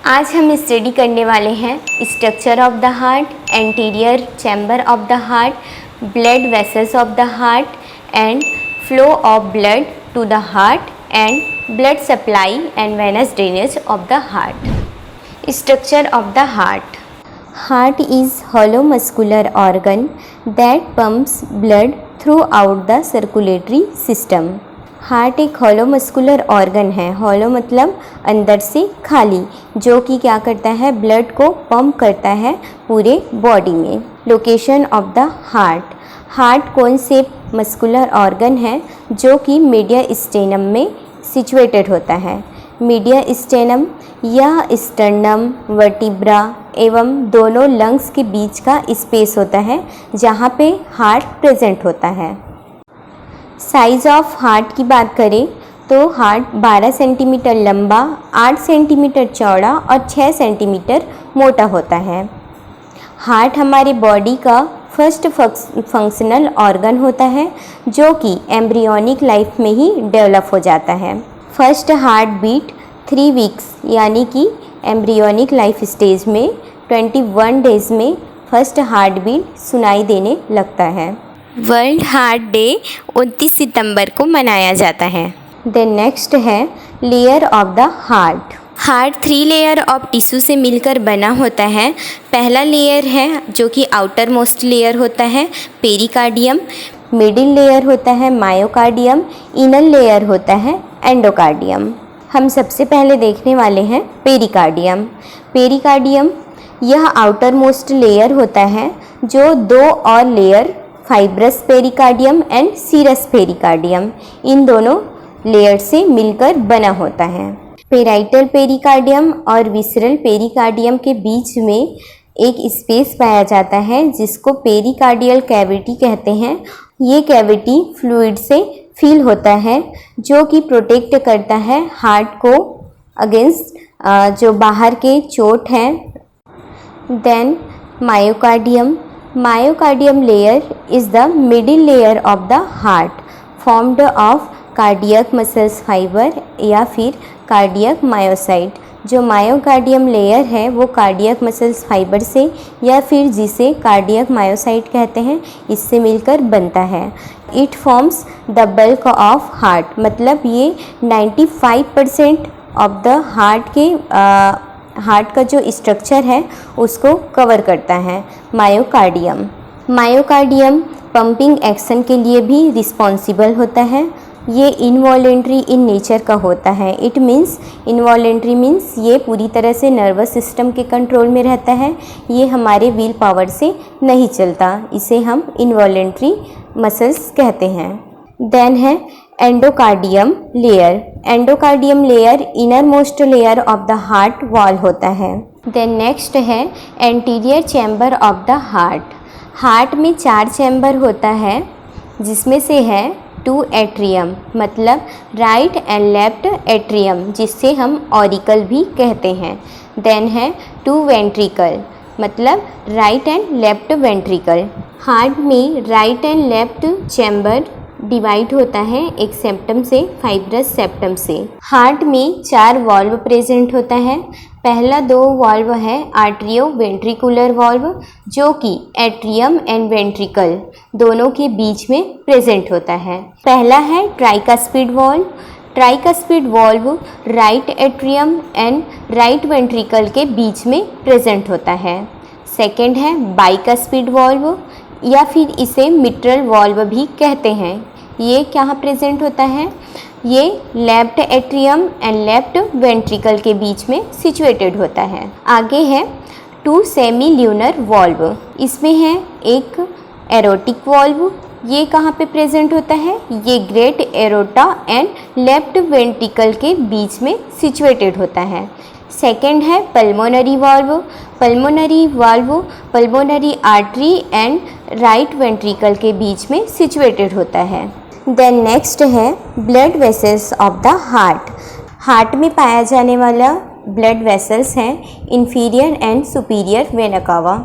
आज हम स्टडी करने वाले हैं structure of the heart, anterior chamber of the heart, blood vessels of the heart and flow of blood to the heart and blood supply and venous drainage of the heart. Structure of the heart. Heart is hollow muscular organ that pumps blood throughout the circulatory system। Heart एक hollow muscular organ है। Hollow मतलब अंदर से खाली, जो कि क्या करता है, ब्लड को पंप करता है पूरे बॉडी में। Location of the heart. Heart कौन से मस्कुलर ऑर्गन है जो कि मीडिया स्टेनम में सिचुएटेड होता है। मीडिया स्टेनम या स्टर्नम वर्टिब्रा एवं दोनों लंग्स के बीच का स्पेस होता है जहाँ पे हार्ट प्रेजेंट होता है। साइज़ ऑफ हार्ट की बात करें तो हार्ट 12 सेंटीमीटर लंबा, 8 सेंटीमीटर चौड़ा और 6 सेंटीमीटर मोटा होता है। हार्ट हमारे बॉडी का फर्स्ट फंक्शनल ऑर्गन होता है जो कि एम्ब्रियोनिक लाइफ में ही डेवलप हो जाता है। फर्स्ट हार्ट बीट 3 वीक्स यानी कि एम्ब्रियोनिक लाइफ स्टेज में 21 डेज में फर्स्ट हार्ट बीट सुनाई देने लगता है। वर्ल्ड हार्ट डे 29 सितंबर को मनाया जाता है। देन नेक्स्ट है layer of the heart. Heart 3 layer of tissue से मिलकर बना होता है। पहला लेयर है जो कि आउटर मोस्ट लेयर होता है पेरिकार्डियम, मिडिल लेयर होता है मायोकार्डियम, इनर लेयर होता है एंडोकार्डियम। हम सबसे पहले देखने वाले हैं पेरिकार्डियम। पेरिकार्डियम यह आउटर मोस्ट लेयर होता है जो 2 और layer fibrous pericardium and serous pericardium इन दोनों लेयर से मिलकर बना होता है। पेराइटल पेरिकार्डियम और विसरल पेरिकार्डियम के बीच में एक स्पेस पाया जाता है जिसको पेरिकार्डियल कैविटी कहते हैं। ये कैविटी फ्लूइड से फिल होता है जो कि प्रोटेक्ट करता है हार्ट को अगेंस्ट जो बाहर के चोट हैं। Then myocardium. Myocardium layer is the middle layer of the heart formed of cardiac muscles fiber या फिर cardiac myocyte। जो मायोकार्डियम लेयर है वो कार्डियक मसल्स फाइबर से या फिर जिसे कार्डियक मायोसाइट कहते हैं इससे मिलकर बनता है। It forms the bulk of heart, मतलब ये 95% ऑफ द हार्ट का जो स्ट्रक्चर है उसको कवर करता है मायोकार्डियम। मायोकार्डियम पंपिंग एक्शन के लिए भी रिस्पॉन्सिबल होता है। ये इनवॉलेंट्री इन नेचर का होता है। इट मीन्स इनवॉलेंट्री मीन्स ये पूरी तरह से नर्वस सिस्टम के कंट्रोल में रहता है। ये हमारे विल पावर से नहीं चलता, इसे हम इनवॉलेंट्री मसल्स कहते हैं। देन है endocardium layer. Endocardium layer inner most layer of the heart wall होता है। देन नेक्स्ट है anterior chamber of the heart. Heart में 4 चैम्बर होता है जिसमें से है 2 एट्रियम, मतलब राइट एंड लेफ्ट एट्रियम जिससे हम ऑरिकल भी कहते हैं। देन है 2 वेंट्रिकल, मतलब right and left ventricle. Heart में right and left chamber divide होता है एक सेप्टम से, फाइब्रस सेप्टम से। हार्ट में 4 वाल्व प्रेजेंट होता है। पहला 2 वाल्व है आर्ट्रियो वेंट्रिकुलर वाल्व जो कि एट्रियम एंड वेंट्रिकल दोनों के बीच में प्रेजेंट होता है। पहला है tricuspid valve. Tricuspid valve right atrium and right ventricle के बीच में प्रेजेंट होता है। सेकेंड है बाइकास्पिड वाल्व या फिर इसे मिट्रल वाल्व भी कहते हैं। ये कहाँ प्रेजेंट होता है, ये left atrium and left ventricle के बीच में सिचुएटेड होता है। आगे है 2 सेमी ल्यूनर वाल्व। इसमें है एक एरोटिक वाल्व। ये कहाँ पे प्रेजेंट होता है, ये great aorta and left ventricle के बीच में सिचुएटेड होता है। सेकेंड है pulmonary valve. Pulmonary valve pulmonary artery and right ventricle के बीच में सिचुएटेड होता है। देन नेक्स्ट है blood vessels of the heart. Heart में पाया जाने वाला ब्लड वेसल्स हैं इंफीरियर एंड सुपीरियर वेना कावा।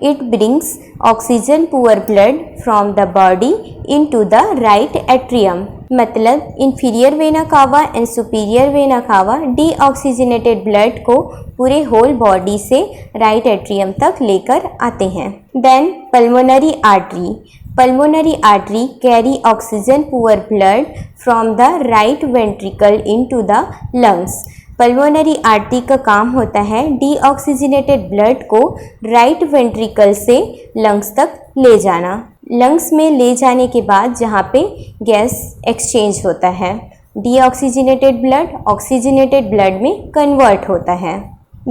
It brings oxygen poor blood from the body into the right atrium मतलब inferior vena cava and superior vena cava deoxygenated blood को पूरे whole body से राइट एट्रियम तक लेकर आते हैं। Then pulmonary artery. Pulmonary artery carry oxygen poor blood from the right ventricle into the lungs. Pulmonary artery का काम होता है डीऑक्सीजनेटेड ब्लड को राइट वेंट्रिकल से लंग्स तक ले जाना। लंग्स में ले जाने के बाद जहाँ पे गैस एक्सचेंज होता है, डीऑक्सीजनेटेड ब्लड ऑक्सीजनेटेड ब्लड में कन्वर्ट होता है।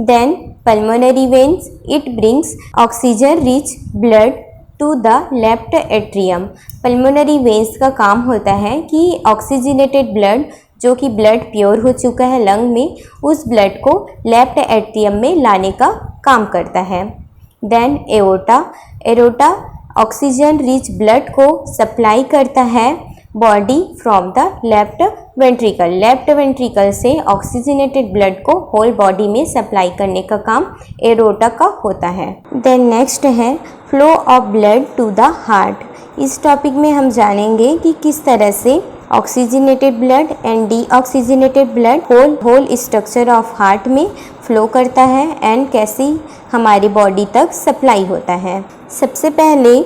Then pulmonary veins, it brings oxygen rich blood to the left atrium. Pulmonary veins का काम होता है कि ऑक्सीजनेटेड ब्लड, जो कि ब्लड प्योर हो चुका है लंग में, उस ब्लड को लेफ्ट एट्रियम में लाने का काम करता है। Then aorta. Aorta oxygen rich blood को सप्लाई करता है body from the left ventricle. Left ventricle से ऑक्सीजनेटेड ब्लड को होल बॉडी में सप्लाई करने का काम एओर्टा का होता है। देन नेक्स्ट है flow of blood to the heart. इस टॉपिक में हम जानेंगे कि किस तरह से oxygenated blood and deoxygenated blood whole structure of heart में फ्लो करता है एंड कैसे हमारी बॉडी तक सप्लाई होता है। सबसे पहले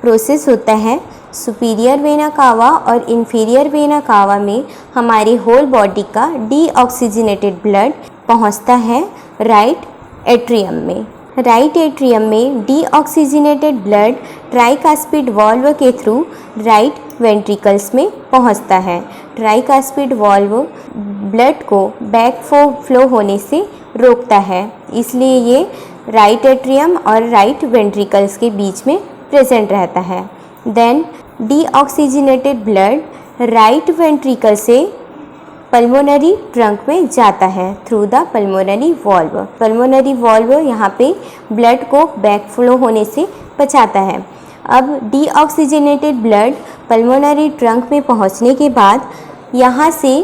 प्रोसेस होता है सुपीरियर वेना कावा और इंफीरियर वेना कावा में हमारी होल बॉडी का डीऑक्सीजनेटेड ब्लड पहुंचता है राइट एट्रियम में। राइट एट्रियम में डीऑक्सीजनेटेड ब्लड ट्राइकास्पिड वाल्व के थ्रू राइट वेंट्रिकल्स में पहुंचता है। ट्राइकास्पिड वाल्व ब्लड को बैक फ्लो होने से रोकता है, इसलिए ये राइट एट्रियम और राइट वेंट्रिकल्स के बीच में प्रेजेंट रहता है। Then deoxygenated blood right ventricle से पल्मोनरी ट्रंक में जाता है through the pulmonary valve. Pulmonary valve यहाँ पे ब्लड को बैक फ्लो होने से बचाता है। अब डीऑक्सीजनेटेड ब्लड पल्मोनरी ट्रंक में पहुँचने के बाद यहाँ से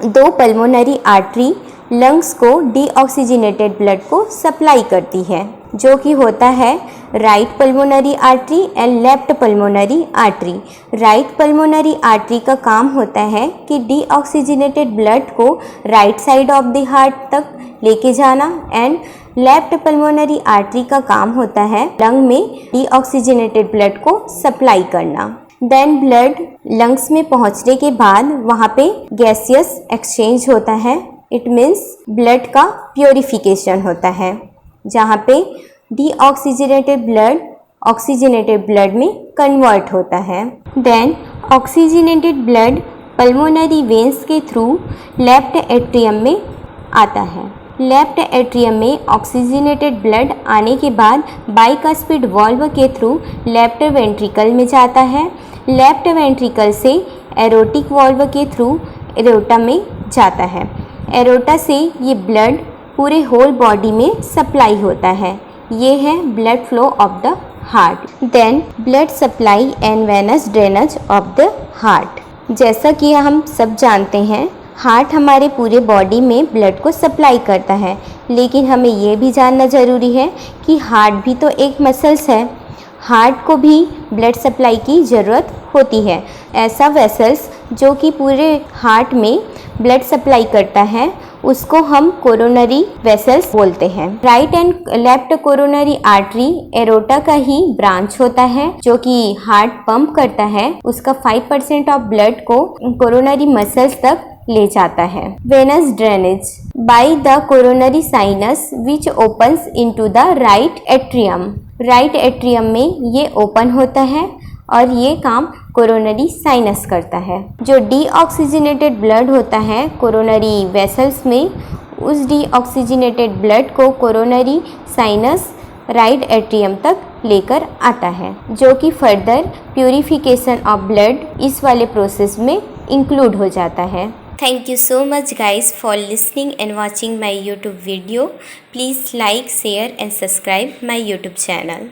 दो पल्मोनरी आर्टरी लंग्स को डीऑक्सीजनेटेड ब्लड को सप्लाई करती है, जो कि होता है right pulmonary artery and left pulmonary artery. Right pulmonary artery का काम होता है कि डीऑक्सीजनेटेड ब्लड को right side of the heart तक लेके जाना एंड लेफ्ट पल्मोनरी आर्टरी का काम होता है लंग में डीऑक्सीजनेटेड ब्लड को सप्लाई करना। देन ब्लड लंग्स में पहुंचने के बाद वहाँ पे गैसियस एक्सचेंज होता है, इट मीन्स ब्लड का प्योरिफिकेशन होता है, जहाँ पे डीऑक्सीजनेटेड ब्लड ऑक्सीजनेटेड ब्लड में कन्वर्ट होता है। Then oxygenated blood pulmonary veins के थ्रू लेफ्ट एट्रियम में आता है। लेफ्ट एट्रियम में ऑक्सीजनेटेड ब्लड आने के बाद बाइकास्पिड वाल्व के थ्रू लेफ्ट वेंट्रिकल में जाता है। लेफ्ट वेंट्रिकल से एरोटिक वाल्व के थ्रू एरोटा में जाता है। एरोटा से ये ब्लड पूरे होल बॉडी में सप्लाई होता है। ये है blood flow of the heart. Then blood supply and venous drainage of the heart. जैसा कि हम सब जानते हैं, हार्ट हमारे पूरे बॉडी में ब्लड को सप्लाई करता है, लेकिन हमें ये भी जानना ज़रूरी है कि हार्ट भी तो एक मसल्स है। हार्ट को भी ब्लड सप्लाई की ज़रूरत होती है। ऐसा वेसल्स जो कि पूरे हार्ट में ब्लड सप्लाई करता है उसको हम कोरोनरी वेसल्स बोलते हैं। Right and left coronary artery aorta का ही ब्रांच होता है, जो कि हार्ट पंप करता है। उसका 5% ऑफ ब्लड को कोरोनरी मसल्स तक ले जाता है। Venous drainage by the coronary sinus which opens into the right atrium. Right atrium में ये ओपन होता है और ये काम कोरोनरी साइनस करता है। जो डीऑक्सीजनेटेड ब्लड होता है कोरोनरी वेसल्स में, उस डीऑक्सीजनेटेड ब्लड को कोरोनरी साइनस राइट एट्रियम तक लेकर आता है, जो कि फर्दर प्यूरिफिकेशन ऑफ ब्लड इस वाले प्रोसेस में इंक्लूड हो जाता है। Thank you so much guys for listening and watching my YouTube video. Please like, share and subscribe my YouTube channel.